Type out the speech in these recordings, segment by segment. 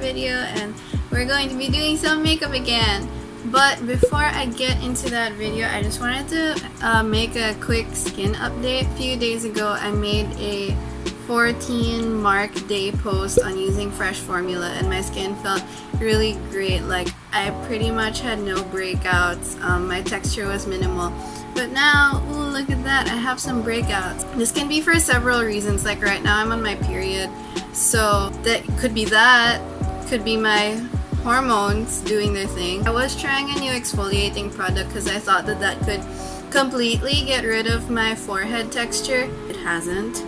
video, and we're going to be doing some makeup again. But before I get into that video, I just wanted to make a quick skin update. A few days ago, I made a 14 mark day post on using fresh formula, and my skin felt really great. Like, I pretty much had no breakouts. My texture was minimal. But now, ooh, look at that, I have some breakouts. This can be for several reasons. Like right now I'm on my period, so that could be my hormones doing their thing. I was trying a new exfoliating product because I thought that could completely get rid of my forehead texture. It hasn't.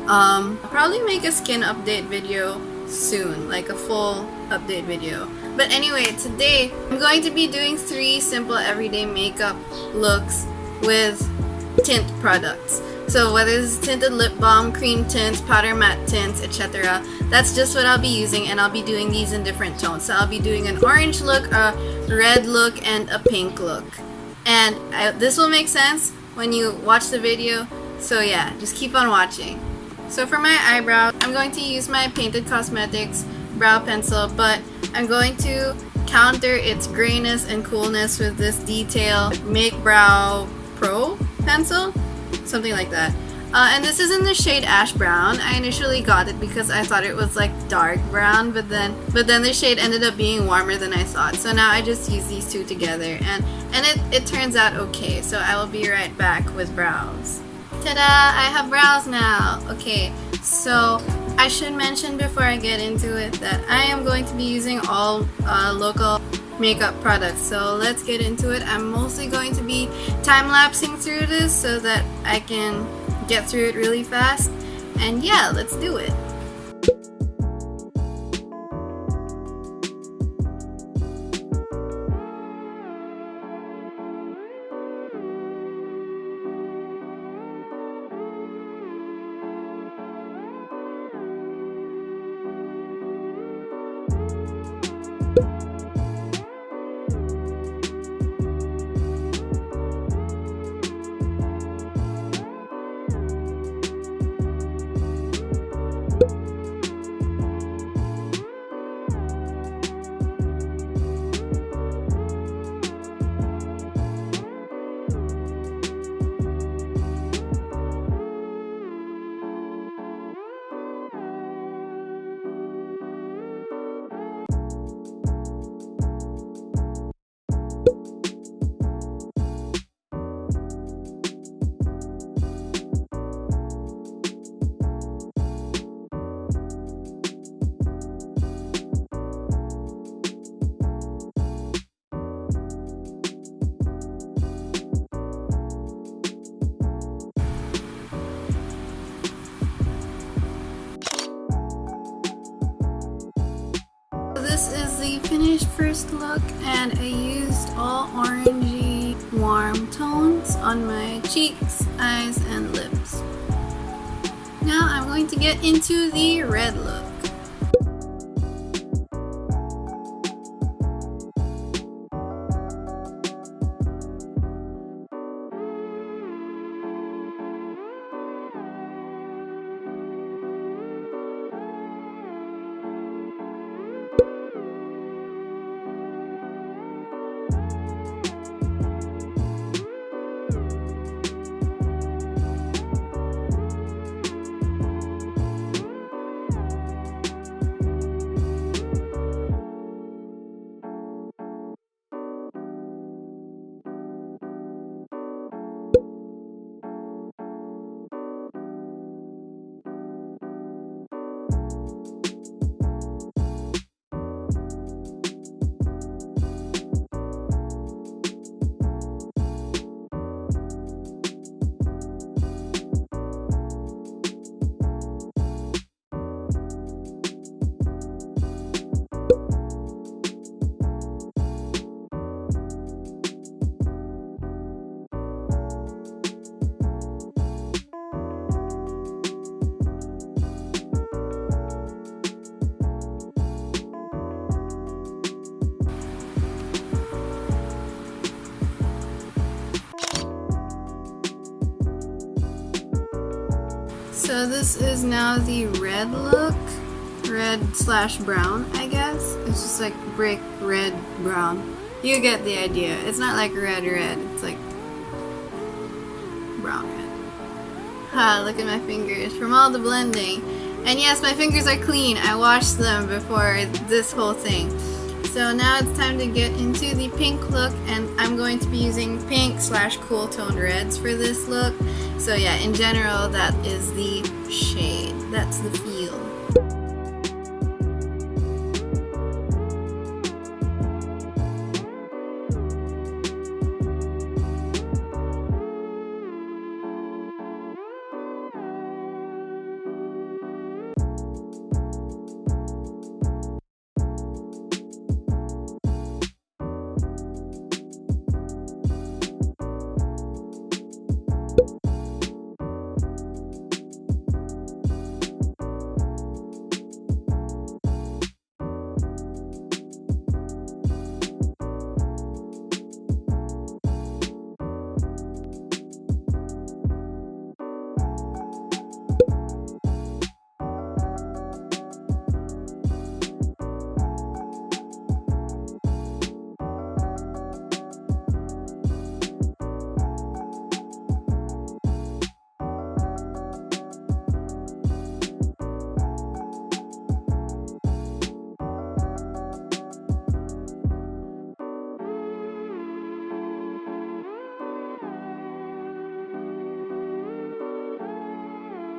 I'll probably make a skin update video soon, like a full update video. But anyway, today I'm going to be doing 3 simple everyday makeup looks with tint products. So whether it's tinted lip balm, cream tints, powder matte tints, etc., that's just what I'll be using, and I'll be doing these in different tones. So I'll be doing an orange look, a red look, and a pink look. And this will make sense when you watch the video, so yeah, just keep on watching. So for my eyebrow, I'm going to use my Painted Cosmetics brow pencil, but I'm going to counter its grayness and coolness with this Detail Make Brow Pro pencil, something like that. And this is in the shade Ash Brown. I initially got it because I thought it was like dark brown, but then the shade ended up being warmer than I thought. So now I just use these two together, and it turns out okay. So I will be right back with brows. Ta-da! I have brows now! Okay, so I should mention before I get into it that I am going to be using all local makeup products. So let's get into it. I'm mostly going to be time-lapsing through this so that I can get through it really fast. And yeah, let's do it. This is the finished first look, and I used all orangey warm tones on my cheeks, eyes, and lips. Now I'm going to get into the red look. So this is now the red look, red/brown, I guess. It's just like brick red brown. You get the idea. It's not like red, it's like brown red. Ha, look at my fingers from all the blending. And yes, my fingers are clean. I washed them before this whole thing. So now it's time to get into the pink look, and I'm going to be using pink / cool toned reds for this look. So yeah, in general, that is the shade. That's the feel.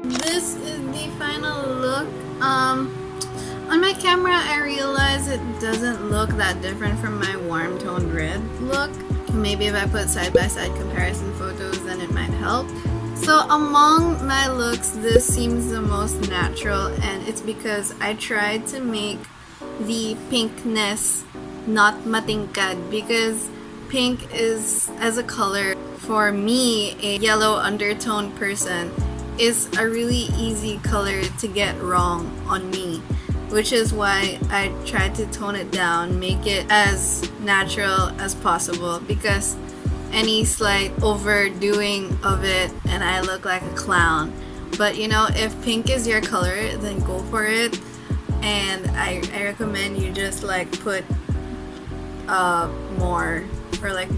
This is the final look. On my camera I realize it doesn't look that different from my warm toned red look. Maybe if I put side-by-side comparison photos then it might help. So among my looks, this seems the most natural, and it's because I tried to make the pinkness not matingkad, because pink is, as a color, for me, a yellow undertone person, is a really easy color to get wrong on me, which is why I tried to tone it down, make it as natural as possible, because any slight overdoing of it and I look like a clown. But you know, if pink is your color, then go for it, and I recommend you just like put more, or like,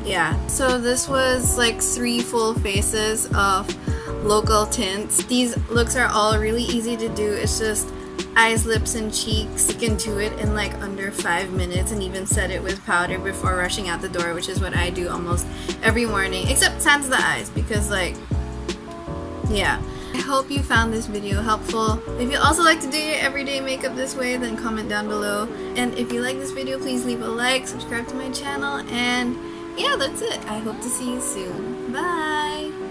yeah. So this was like 3 full faces of local tints. These looks are all really easy to do. It's just eyes, lips, and cheeks. You can do it in like under 5 minutes and even set it with powder before rushing out the door, which is what I do almost every morning, except sans the eyes, because like, yeah. I hope you found this video helpful. If you also like to do your everyday makeup this way, then comment down below. And if you like this video, please leave a like, subscribe to my channel, and yeah, that's it. I hope to see you soon. Bye!